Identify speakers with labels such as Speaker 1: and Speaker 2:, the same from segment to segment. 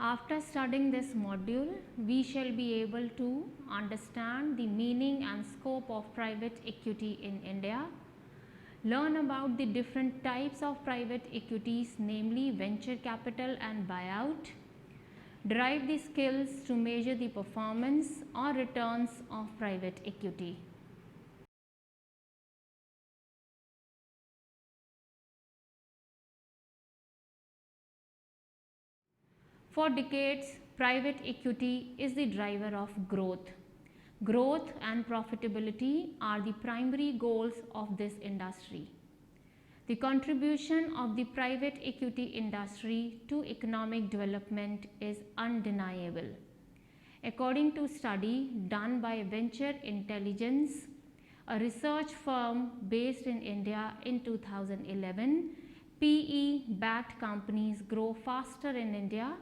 Speaker 1: After studying this module, we shall be able to understand the meaning and scope of private equity in India, learn about the different types of private equities, namely venture capital and buyout, derive the skills to measure the performance or returns of private equity. For decades, private equity is the driver of growth. Growth and profitability are the primary goals of this industry. The contribution of the private equity industry to economic development is undeniable. According to a study done by Venture Intelligence, a research firm based in India in 2011, PE-backed companies grow faster in India.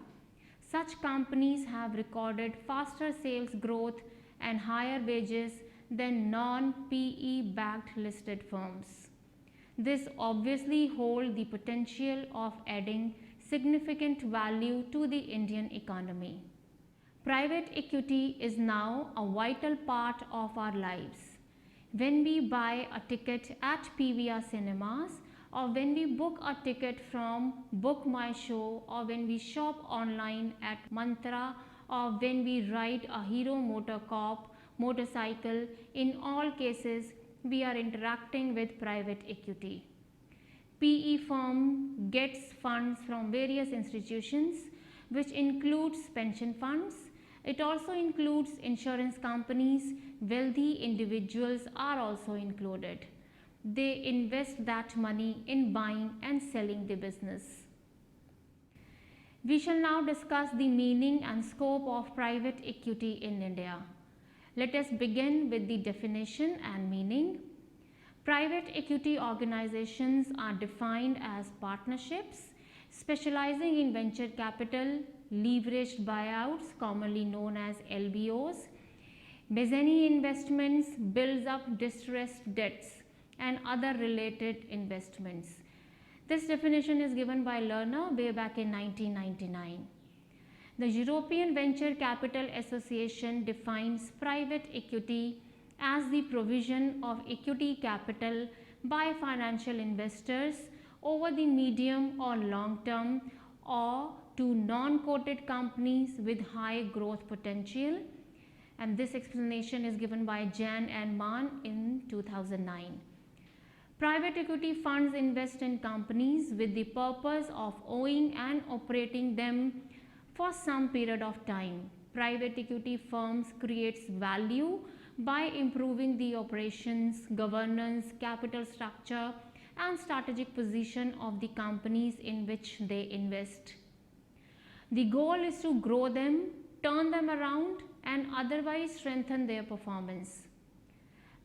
Speaker 1: Such companies have recorded faster sales growth and higher wages than non-PE backed listed firms. This obviously holds the potential of adding significant value to the Indian economy. Private equity is now a vital part of our lives. When we buy a ticket at PVR Cinemas, or when we book a ticket from Book My Show, or when we shop online at Mantra, or when we ride a Hero MotoCorp motorcycle, in all cases we are interacting with private equity. PE firm gets funds from various institutions, which includes pension funds. It also includes insurance companies. Wealthy individuals are also included. They invest that money in buying and selling the business. We shall now discuss the meaning and scope of private equity in India. Let us begin with the definition and meaning. Private equity organizations are defined as partnerships specializing in venture capital, leveraged buyouts, commonly known as LBOs, mezzanine investments, builds up distressed debts, and other related investments. This definition is given by Lerner way back in 1999. The European Venture Capital Association defines private equity as the provision of equity capital by financial investors over the medium or long term or to non-quoted companies with high growth potential, and this explanation is given by Jan and Mann in 2009. Private equity funds invest in companies with the purpose of owning and operating them for some period of time. Private equity firms creates value by improving the operations, governance, capital structure, and strategic position of the companies in which they invest. The goal is to grow them, turn them around, and otherwise strengthen their performance.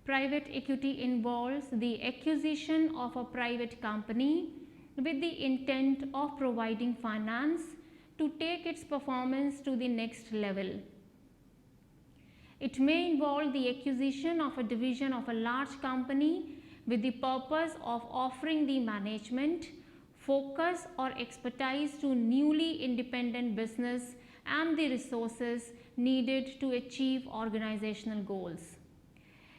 Speaker 1: Private equity involves the acquisition of a private company with the intent of providing finance to take its performance to the next level. It may involve the acquisition of a division of a large company with the purpose of offering the management, focus or expertise to newly independent business and the resources needed to achieve organizational goals.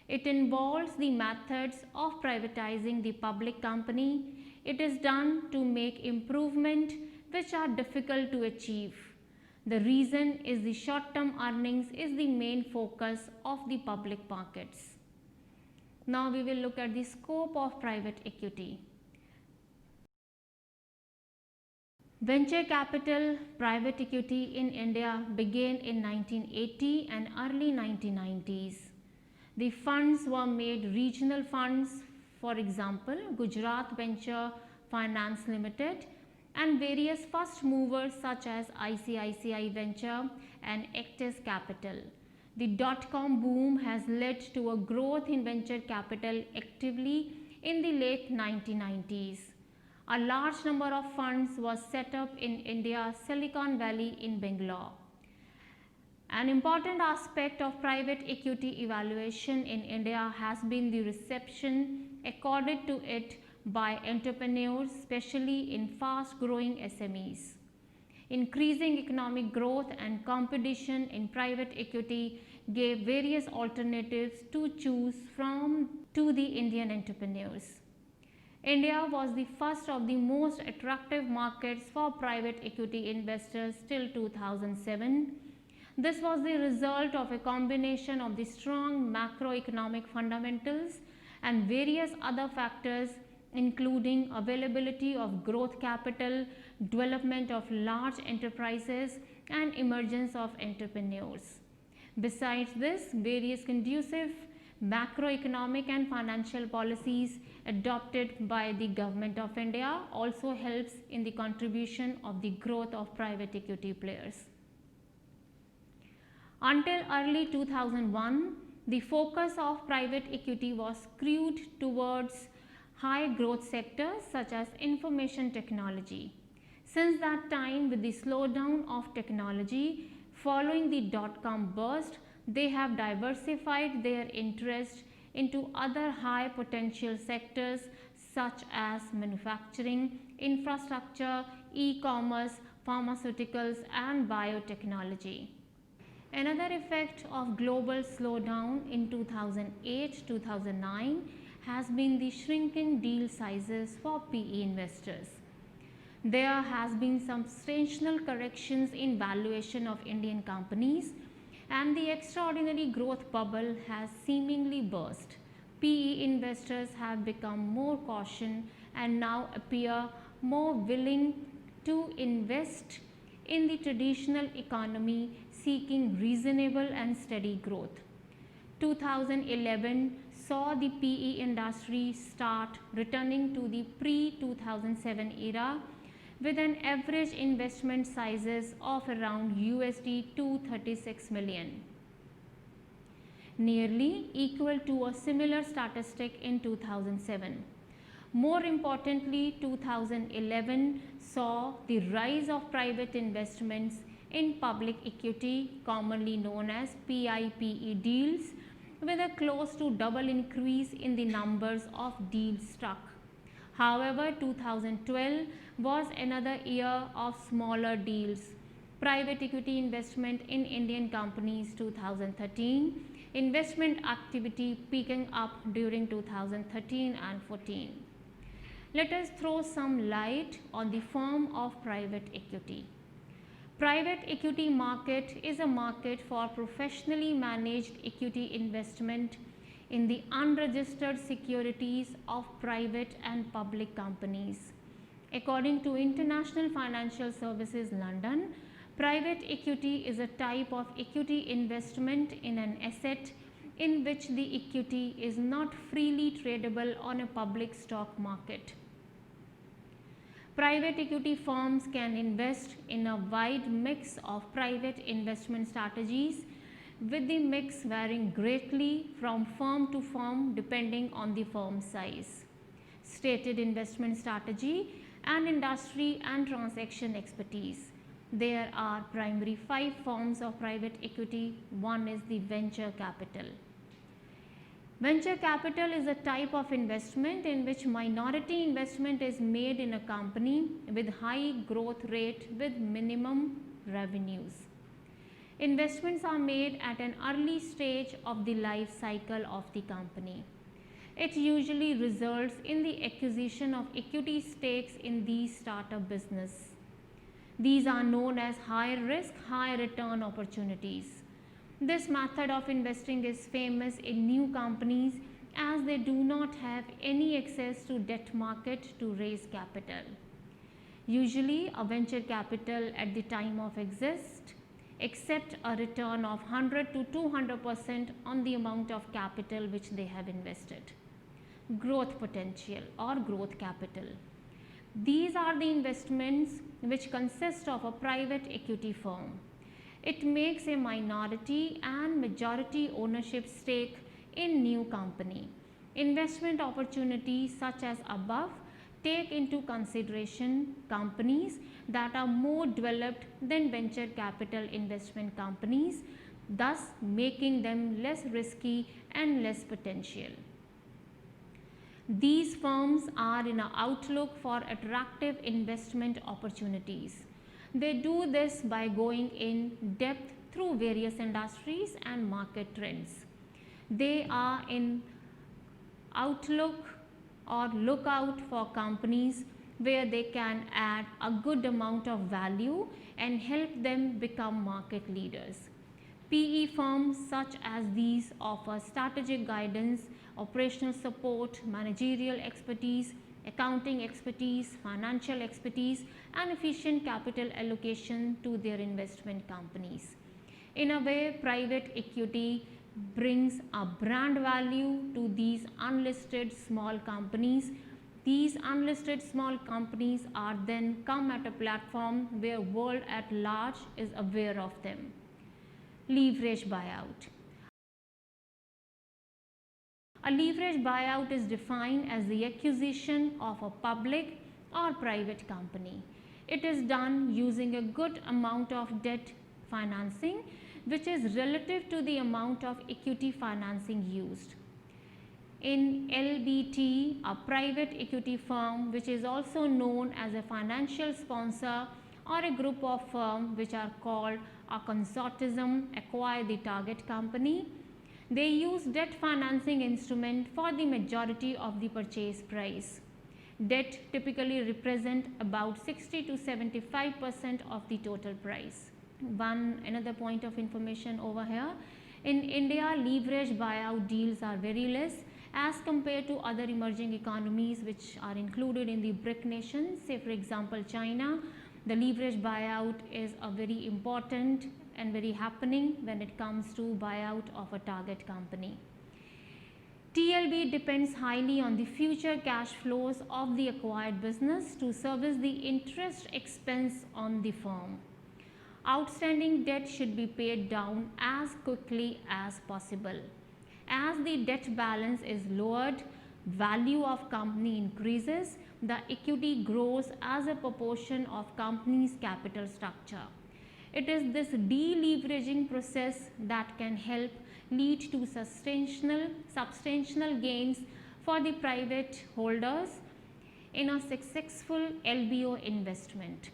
Speaker 1: It involves the methods of privatizing the public company. It is done to make improvement which are difficult to achieve. The reason is the short-term earnings is the main focus of the public markets. Now we will look at the scope of private equity. Venture capital private equity in India began in 1980 and early 1990s. The funds were made regional funds, for example, Gujarat Venture Finance Limited, and various first movers such as ICICI Venture and Actis Capital. The dot-com boom has led to a growth in venture capital actively in the late 1990s. A large number of funds was set up in India's Silicon Valley in Bangalore. An important aspect of private equity evaluation in India has been the reception accorded to it by entrepreneurs, especially in fast-growing SMEs. Increasing economic growth and competition in private equity gave various alternatives to choose from to the Indian entrepreneurs. India was the first of the most attractive markets for private equity investors till 2007. This was the result of a combination of the strong macroeconomic fundamentals and various other factors, including availability of growth capital, development of large enterprises, and emergence of entrepreneurs. Besides this, various conducive macroeconomic and financial policies adopted by the Government of India also helps in the contribution of the growth of private equity players. Until early 2001, the focus of private equity was skewed towards high growth sectors such as information technology. Since that time, with the slowdown of technology following the dot-com burst, they have diversified their interest into other high potential sectors such as manufacturing, infrastructure, e-commerce, pharmaceuticals, and biotechnology. Another effect of global slowdown in 2008-2009 has been the shrinking deal sizes for PE investors. There has been substantial corrections in valuation of Indian companies, and the extraordinary growth bubble has seemingly burst. PE investors have become more cautious and now appear more willing to invest in the traditional economy, seeking reasonable and steady growth. 2011 saw the PE industry start returning to the pre-2007 era with an average investment sizes of around USD 236 million, nearly equal to a similar statistic in 2007. More importantly, 2011 saw the rise of private investments in public equity, commonly known as PIPE deals, with a close to double increase in the numbers of deals struck. However, 2012 was another year of smaller deals. Private equity investment in Indian companies 2013, investment activity picking up during 2013 and 14. Let us throw some light on the form of private equity. Private equity market is a market for professionally managed equity investment in the unregistered securities of private and public companies. According to International Financial Services London, private equity is a type of equity investment in an asset in which the equity is not freely tradable on a public stock market. Private equity firms can invest in a wide mix of private investment strategies, with the mix varying greatly from firm to firm depending on the firm size, stated investment strategy, and industry and transaction expertise. There are primary 5 forms of private equity. One is the venture capital. Venture capital is a type of investment in which minority investment is made in a company with high growth rate with minimum revenues. Investments are made at an early stage of the life cycle of the company. It usually results in the acquisition of equity stakes in the startup business. These are known as high risk, high return opportunities. This method of investing is famous in new companies as they do not have any access to debt market to raise capital. Usually a venture capital at the time of exist accept a return of 100 to 200% on the amount of capital which they have invested. Growth potential or growth capital. These are the investments which consist of a private equity firm. It makes a minority and majority ownership stake in new company. Investment opportunities such as above take into consideration companies that are more developed than venture capital investment companies, thus making them less risky and less potential. These firms are in an outlook for attractive investment opportunities. They do this by going in depth through various industries and market trends. They are in outlook or look out for companies where they can add a good amount of value and help them become market leaders. PE firms such as these offer strategic guidance, operational support, managerial expertise, accounting expertise, financial expertise, and efficient capital allocation to their investment companies. In a way, private equity brings a brand value to these unlisted small companies. These unlisted small companies are then come at a platform where world at large is aware of them. Leverage buyout. A leverage buyout is defined as the acquisition of a public or private company. It is done using a good amount of debt financing, which is relative to the amount of equity financing used. In LBT, a private equity firm, which is also known as a financial sponsor or a group of firms which are called a consortium, acquire the target company. They use debt financing instrument for the majority of the purchase price. Debt typically represent about 60 to 75% of the total price. Another point of information over here. In India, leverage buyout deals are very less as compared to other emerging economies which are included in the BRIC nations. Say for example China, the leverage buyout is a very important and very happening when it comes to buyout of a target company. TLB depends highly on the future cash flows of the acquired business to service the interest expense on the firm. Outstanding debt should be paid down as quickly as possible. As the debt balance is lowered, value of company increases, the equity grows as a proportion of company's capital structure. It is this deleveraging process that can help lead to substantial gains for the private holders in a successful LBO investment.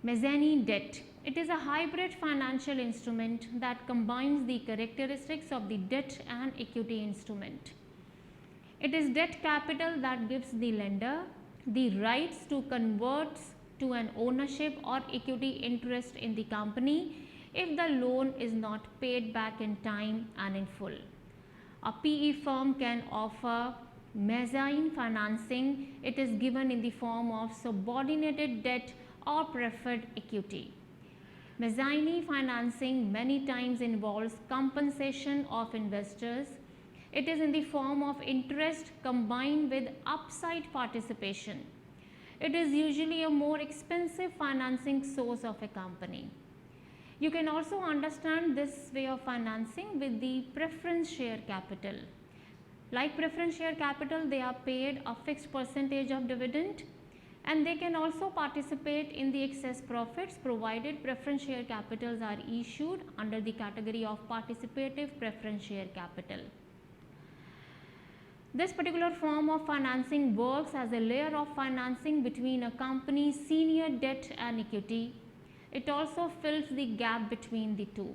Speaker 1: Mezzanine debt. It is a hybrid financial instrument that combines the characteristics of the debt and equity instrument. It is debt capital that gives the lender the rights to convert to an ownership or equity interest in the company if the loan is not paid back in time and in full. A PE firm can offer mezzanine financing. It is given in the form of subordinated debt or preferred equity. Mezzanine financing many times involves compensation of investors. It is in the form of interest combined with upside participation. It is usually a more expensive financing source of a company. You can also understand this way of financing with the preference share capital. Like preference share capital, they are paid a fixed percentage of dividend, and they can also participate in the excess profits provided preference share capitals are issued under the category of participative preference share capital. This particular form of financing works as a layer of financing between a company's senior debt and equity. It also fills the gap between the two.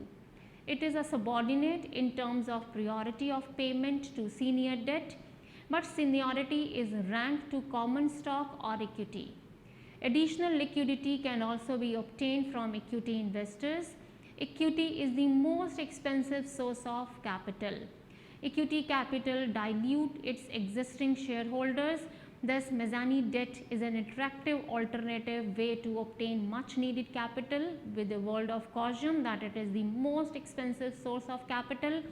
Speaker 1: It is a subordinate in terms of priority of payment to senior debt, but seniority is ranked to common stock or equity. Additional liquidity can also be obtained from equity investors. Equity is the most expensive source of capital. Equity capital dilutes its existing shareholders. Thus, mezzanine debt is an attractive alternative way to obtain much needed capital, with a word of caution that it is the most expensive source of capital,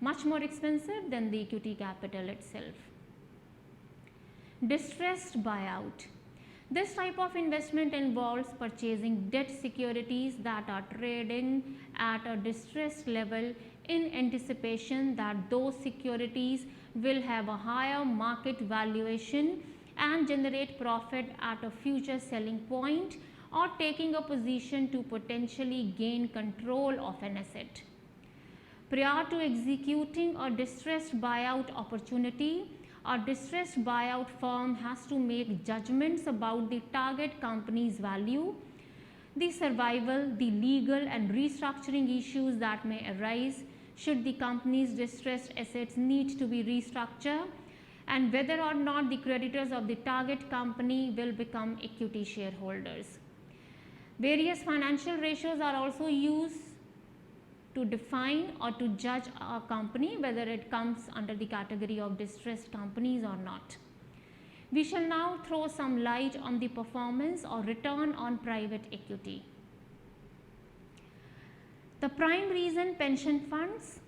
Speaker 1: much more expensive than the equity capital itself. Distressed buyout. This type of investment involves purchasing debt securities that are trading at a distressed level in anticipation that those securities will have a higher market valuation and generate profit at a future selling point, or taking a position to potentially gain control of an asset. Prior to executing a distressed buyout opportunity, a distressed buyout firm has to make judgments about the target company's value, the survival, the legal and restructuring issues that may arise should the company's distressed assets need to be restructured, and whether or not the creditors of the target company will become equity shareholders. Various financial ratios are also used to define or to judge a company whether it comes under the category of distressed companies or not. We shall now throw some light on the performance or return on private equity. The prime reason pension funds,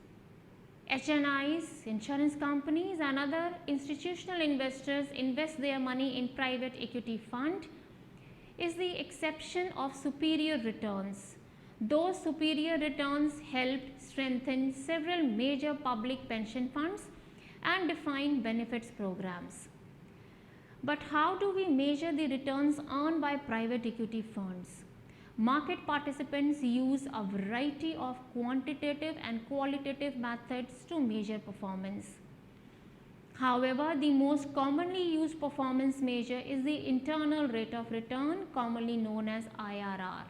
Speaker 1: HNIs, insurance companies and other institutional investors invest their money in private equity fund is the exception of superior returns. Those superior returns helped strengthen several major public pension funds and define benefits programs. But how do we measure the returns earned by private equity funds? Market participants use a variety of quantitative and qualitative methods to measure performance. However, the most commonly used performance measure is the internal rate of return, commonly known as IRR,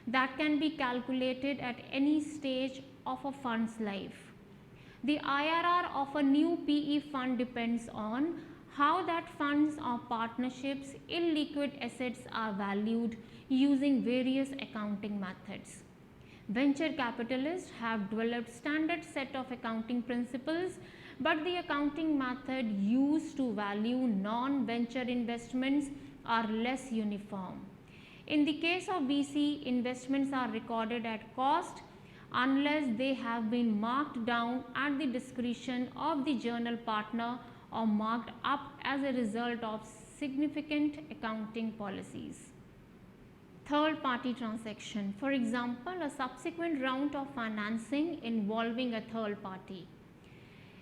Speaker 1: that can be calculated at any stage of a fund's life. The IRR of a new PE fund depends on how that fund's or partnerships' illiquid assets are valued using various accounting methods. Venture capitalists have developed standard set of accounting principles, but the accounting method used to value non-venture investments are less uniform. In the case of VC, investments are recorded at cost unless they have been marked down at the discretion of the journal partner or marked up as a result of significant accounting policies. Third party transaction, for example, a subsequent round of financing involving a third party.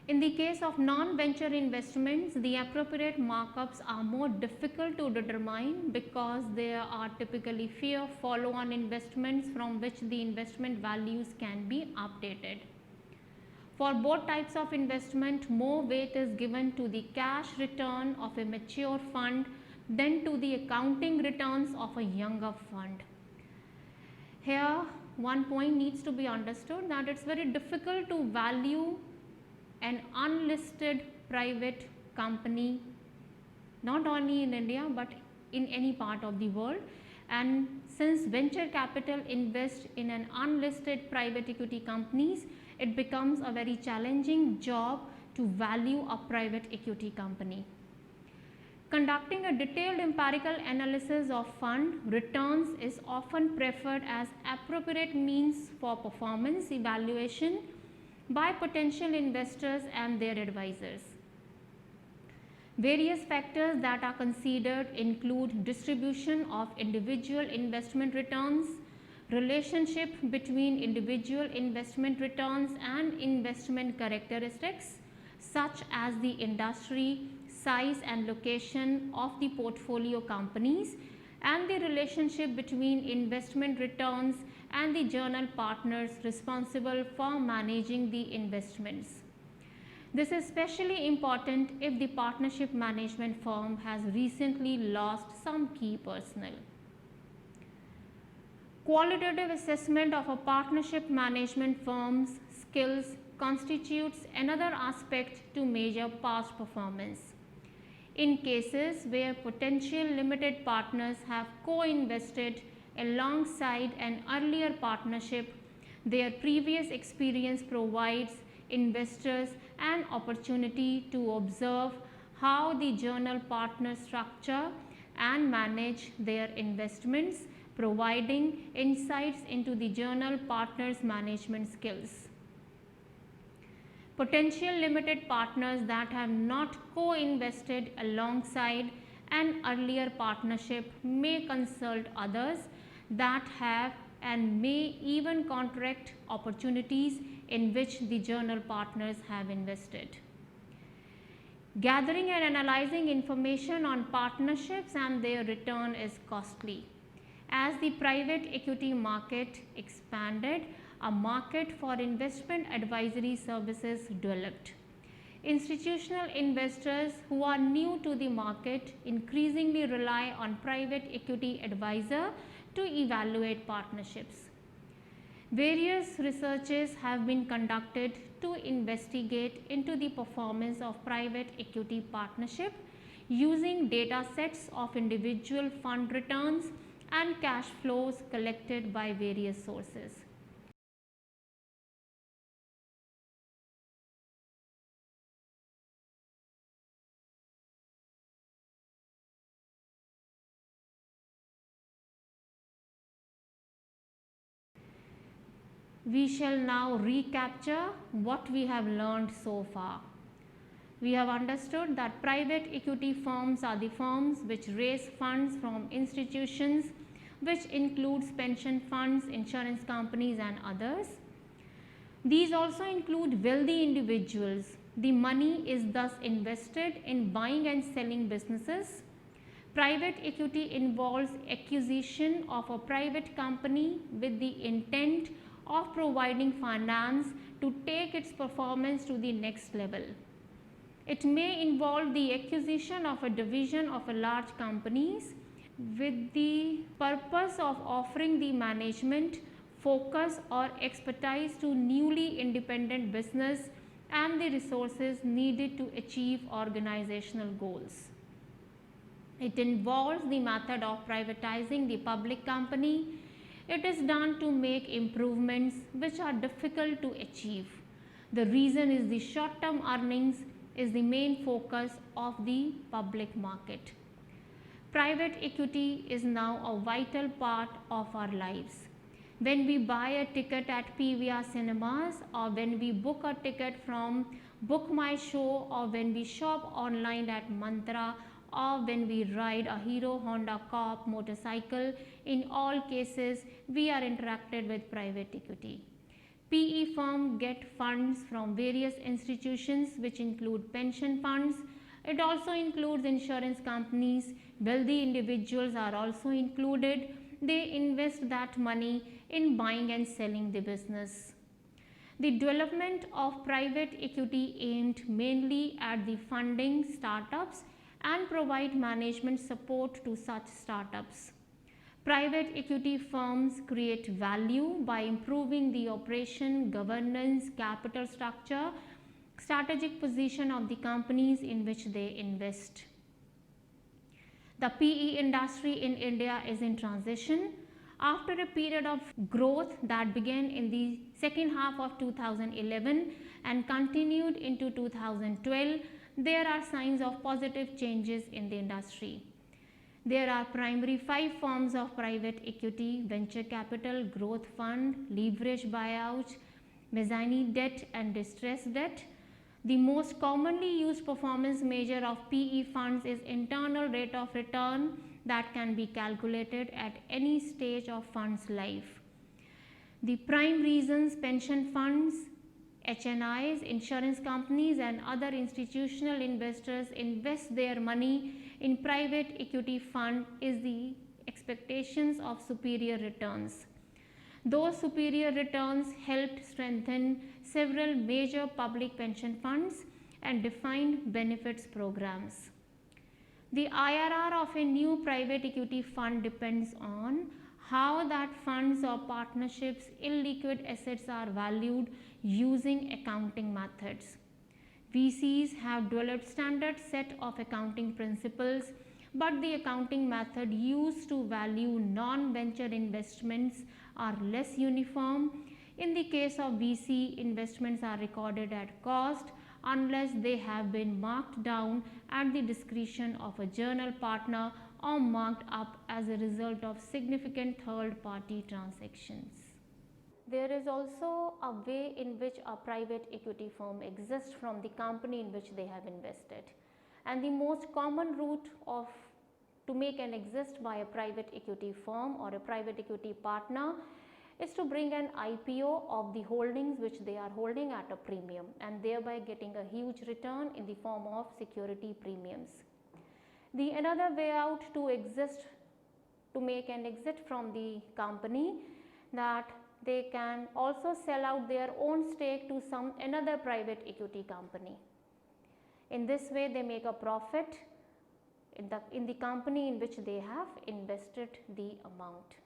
Speaker 1: In the case of non-venture investments, the appropriate markups are more difficult to determine because there are typically fewer follow-on investments from which the investment values can be updated. For both types of investment, more weight is given to the cash return of a mature fund than to the accounting returns of a younger fund. Here, one point needs to be understood, that it's very difficult to value an unlisted private company, not only in India but in any part of the world. And since venture capital invests in an unlisted private equity companies, it becomes a very challenging job to value a private equity company. Conducting a detailed empirical analysis of fund returns is often preferred as appropriate means for performance evaluation by potential investors and their advisors. Various factors that are considered include distribution of individual investment returns, relationship between individual investment returns and investment characteristics such as the industry, size and location of the portfolio companies, and the relationship between investment returns and the journal partners responsible for managing the investments. This is especially important if the partnership management firm has recently lost some key personnel. Qualitative assessment of a partnership management firm's skills constitutes another aspect to measure past performance. In cases where potential limited partners have co-invested alongside an earlier partnership, their previous experience provides investors an opportunity to observe how the journal partners structure and manage their investments, providing insights into the journal partners' management skills. Potential limited partners that have not co-invested alongside an earlier partnership may consult others that have and may even contract opportunities in which the journal partners have invested. Gathering and analyzing information on partnerships and their return is costly. As the private equity market expanded, a market for investment advisory services developed. Institutional investors who are new to the market increasingly rely on private equity advisor to evaluate partnerships. Various researches have been conducted to investigate into the performance of private equity partnership using data sets of individual fund returns and cash flows collected by various sources. We shall now recapture what we have learned so far. We have understood that private equity firms are the firms which raise funds from institutions, which includes pension funds, insurance companies and others. These also include wealthy individuals. The money is thus invested in buying and selling businesses. Private equity involves acquisition of a private company with the intent of providing finance to take its performance to the next level. It may involve the acquisition of a division of a large companies with the purpose of offering the management, focus or expertise to newly independent business and the resources needed to achieve organizational goals. It involves the method of privatizing the public company. It is done to make improvements which are difficult to achieve. The reason is the short-term earnings is the main focus of the public market. Private equity is now a vital part of our lives. When we buy a ticket at PVR Cinemas, or when we book a ticket from Book My Show, or when we shop online at Mantra, or when we ride a Hero Honda Cop motorcycle, in all cases we are interacted with private equity. PE firms get funds from various institutions which include pension funds. It also includes insurance companies. Wealthy individuals are also included. They invest that money in buying and selling the business. The development of private equity aimed mainly at the funding startups and provide management support to such startups. Private equity firms create value by improving the operation, governance, capital structure, strategic position of the companies in which they invest. The PE industry in India is in transition. After a period of growth that began in the second half of 2011 and continued into 2012, there are signs of positive changes in the industry. There are primary 5 forms of private equity: venture capital, growth fund, leverage buyout, mezzanine debt and distressed debt. The most commonly used performance measure of PE funds is internal rate of return that can be calculated at any stage of fund's life. The prime reasons pension funds, HNIs, insurance companies and other institutional investors invest their money in private equity fund is the expectations of superior returns. Those superior returns helped strengthen several major public pension funds and defined benefits programs. The IRR of a new private equity fund depends on how that funds or partnerships illiquid assets are valued using accounting methods. VCs have developed standard set of accounting principles, but the accounting method used to value non-venture investments are less uniform. In the case of VC, investments are recorded at cost unless they have been marked down at the discretion of a journal partner or marked up as a result of significant third-party transactions. There is also a way in which a private equity firm exists from the company in which they have invested. And the most common route to make an exist by a private equity firm or a private equity partner is to bring an IPO of the holdings which they are holding at a premium and thereby getting a huge return in the form of security premiums. The another way out to make an exit from the company, that they can also sell out their own stake to another private equity company. In this way, they make a profit in the company in which they have invested the amount.